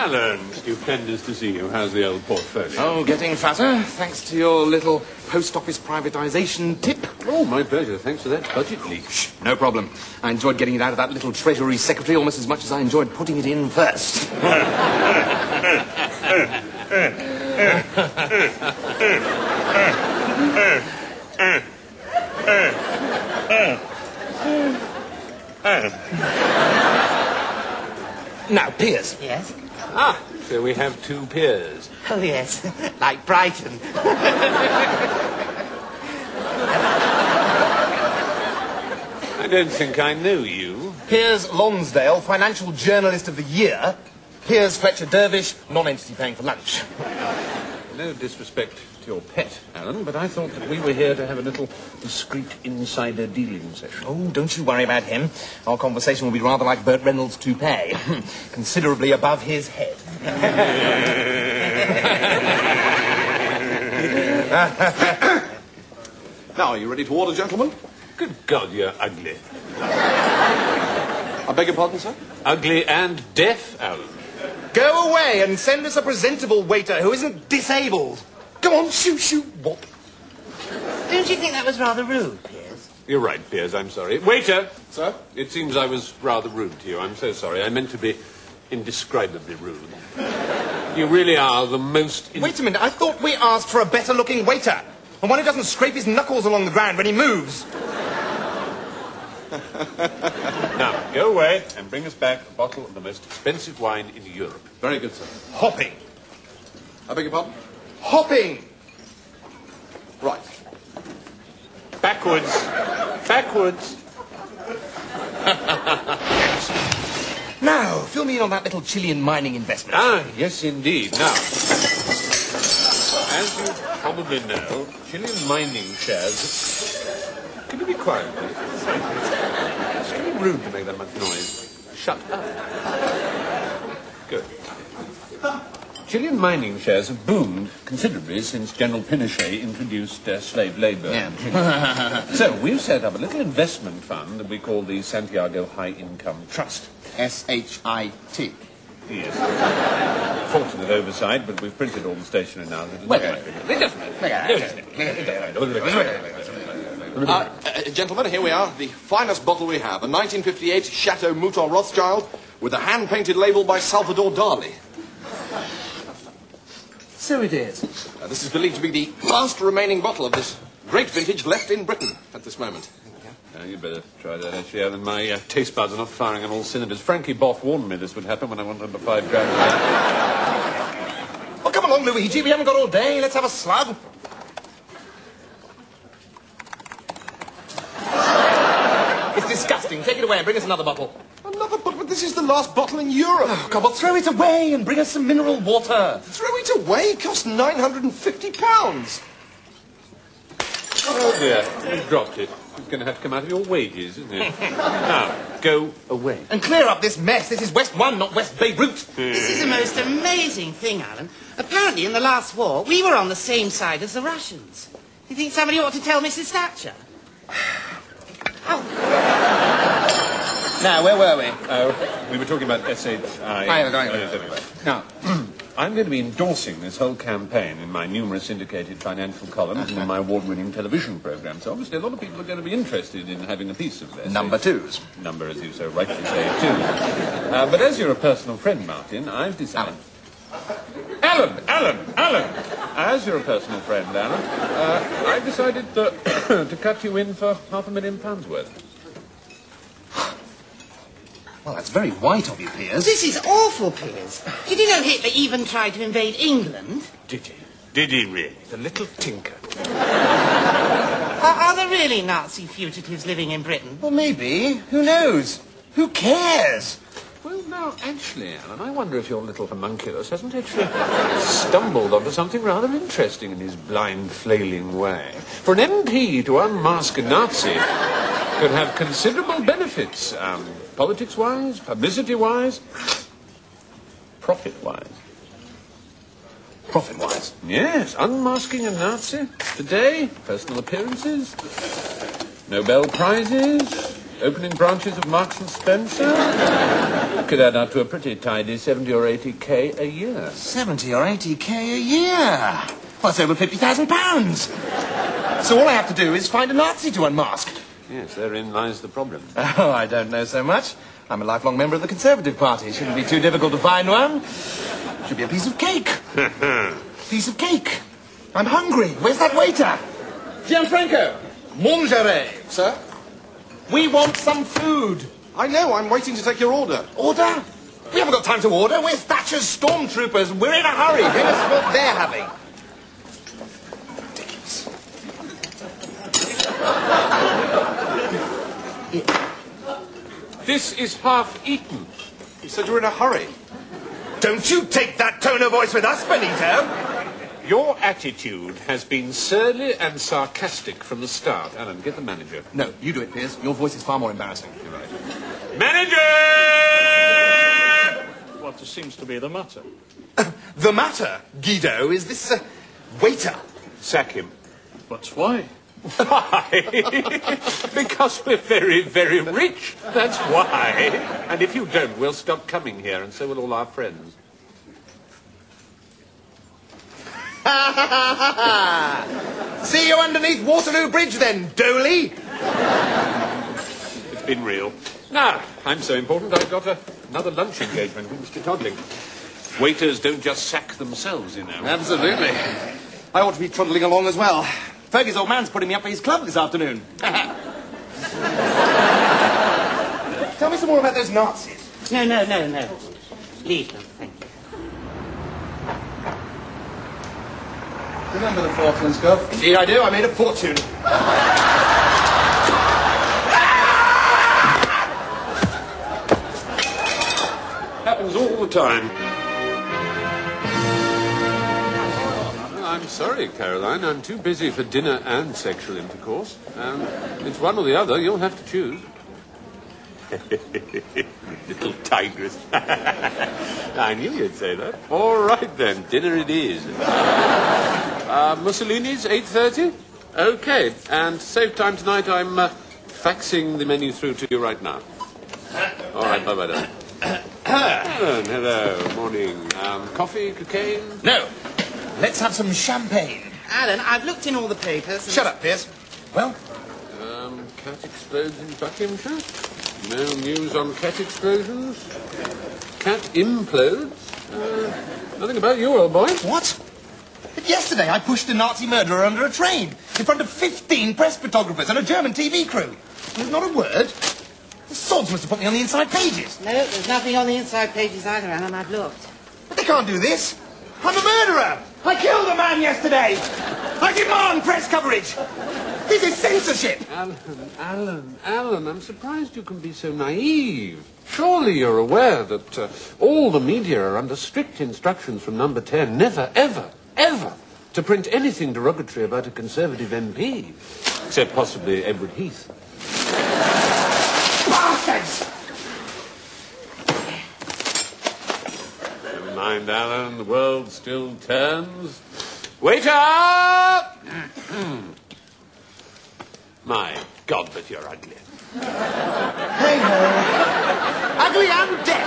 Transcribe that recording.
Alan, stupendous to see you. How's the old portfolio? Oh, getting fatter, thanks to your little post office privatisation tip. Oh, my pleasure. Thanks for that budget leak. Shh, no problem. I enjoyed getting it out of that little Treasury Secretary almost as much as I enjoyed putting it in first. Now, Piers. Yes? Ah, so we have two peers. Oh, yes. Like Brighton. I don't think I know you. Piers Lonsdale, Financial Journalist of the Year. Piers Fletcher Dervish, non-entity paying for lunch. No disrespect to your pet, Alan, but I thought that we were here to have a little discreet insider dealing session. Oh, don't you worry about him. Our conversation will be rather like Burt Reynolds' toupee. Considerably above his head. Now, are you ready to order, gentlemen? Good God, you're ugly. I beg your pardon, sir? Ugly and deaf, Alan. Go away and send us a presentable waiter who isn't disabled. Go on, shoot, whop. Don't you think that was rather rude, Piers? You're right, Piers, I'm sorry. Waiter! Sir? It seems I was rather rude to you. I'm so sorry. I meant to be indescribably rude. You really are the most... Wait a minute, I thought we asked for a better-looking waiter. And one who doesn't scrape his knuckles along the ground when he moves. Now, go away and bring us back a bottle of the most expensive wine in Europe. Very good, sir. Hopping. I beg your pardon? Hopping! Right. Backwards. Backwards. Now, fill me in on that little Chilean mining investment. Ah, yes, indeed. Now, as you probably know, Chilean mining shares... Can you be quiet, please? It's really rude to make that much noise. Shut up. Good. Chilean mining shares have boomed considerably since General Pinochet introduced slave labour. Yeah. So we've set up a little investment fund that we call the Santiago High Income Trust. S-H-I-T. Yes. Fortunate oversight, but we've printed all the stationery now. Gentlemen, here we are, the finest bottle we have. A 1958 Chateau Mouton Rothschild with a hand-painted label by Salvador Dali. So it is. This is believed to be the last remaining bottle of this great vintage left in Britain at this moment. You better try that, actually, Alan. My taste buds are not firing on all cylinders. Frankie Boff warned me this would happen when I went under 5 grand. Oh, come along, Luigi. We haven't got all day. Let's have a slug. It's disgusting. Take it away and bring us another bottle. Another bottle? But this is the last bottle in Europe. Oh, God, well, throw it away and bring us some mineral water. Throw it away? It costs £950. Oh, dear. You've dropped it. It's going to have to come out of your wages, isn't it? Now, go away. And clear up this mess. This is West 1, not West Beirut. This is the most amazing thing, Alan. Apparently, in the last war, we were on the same side as the Russians. Do you think somebody ought to tell Mrs. Thatcher? Now, where were we? We were talking about S.H.I. Now, I'm going to be endorsing this whole campaign in my numerous syndicated financial columns and in my award-winning television program. So obviously a lot of people are going to be interested in having a piece of this. Number twos. Number, as you so rightly say, too. But as you're a personal friend, Martin, I've decided... Alan! As you're a personal friend, Alan, I've decided to cut you in for £500,000 worth. Well, that's very white of you, Piers. This is awful, Piers. Did you know Hitler even tried to invade England? Did he? Did he really? The little tinker. Are there really Nazi fugitives living in Britain? Well, maybe. Who knows? Who cares? Well, now, actually, Alan, I wonder if your little homunculus hasn't actually stumbled onto something rather interesting in his blind, flailing way. For an MP to unmask a Nazi could have considerable benefits, politics-wise, publicity-wise, profit-wise. Profit-wise? Yes, unmasking a Nazi. Today, personal appearances, Nobel Prizes, Opening branches of Marks and Spencer? Could add up to a pretty tidy 70 or 80k a year. 70 or 80k a year? Well, that's over £50,000. So all I have to do is find a Nazi to unmask. Yes, therein lies the problem. Oh, I don't know so much. I'm a lifelong member of the Conservative Party. Shouldn't be too difficult to find one. Should be a piece of cake. Piece of cake. I'm hungry. Where's that waiter? Gianfranco, mangerez. Sir? We want some food. I know, I'm waiting to take your order. Order? We haven't got time to order. We're Thatcher's stormtroopers. We're in a hurry. Bring us what they're having. This is half eaten. You said you were in a hurry. Don't you take that tone of voice with us, Benito. Your attitude has been surly and sarcastic from the start. Alan, get the manager. No, you do it, Piers. Your voice is far more embarrassing. You're right. Manager! What seems to be the matter? The matter, Guido, is this waiter. Sack him. But why? Why? Because we're very, very rich. That's why. And if you don't, we'll stop coming here, and so will all our friends. See you underneath Waterloo Bridge, then, Doley. It's been real. Now, I'm so important, I've got another lunch engagement with Mr. Todling. Waiters don't just sack themselves, you know. Absolutely. I ought to be trundling along as well. Fergie's old man's putting me up for his club this afternoon. Tell me some more about those Nazis. No. Leave them, thank you. Remember the Falklands, Gov? Indeed I do. I made a fortune. Happens all the time. I'm sorry, Caroline. I'm too busy for dinner and sexual intercourse. It's one or the other. You'll have to choose. Little tigress. I knew you'd say that. All right, then. Dinner it is. Mussolini's 8:30? Okay. And save time tonight. I'm faxing the menu through to you right now. All right. Bye-bye, then. Hello. Morning. Coffee? Cocaine? No. Let's have some champagne. Alan, I've looked in all the papers. And... Shut up, Piers. Well? Cat explodes in Buckinghamshire? No news on cat explosions? Cat implodes? Nothing about you, old boy. What? But yesterday I pushed a Nazi murderer under a train in front of 15 press photographers and a German TV crew. There's not a word. The sods must have put me on the inside pages. No, there's nothing on the inside pages either, Alan. I've looked. But they can't do this. I'm a murderer. I killed a man yesterday. I demand press coverage. This is censorship. Alan, I'm surprised you can be so naive. Surely you're aware that all the media are under strict instructions from Number 10 never, ever, ever to print anything derogatory about a Conservative MP. Except possibly Edward Heath. Bastards! Never mind, Alan, the world still turns. Waiter! My God, but you're ugly. Hey-ho. Ugly and deaf.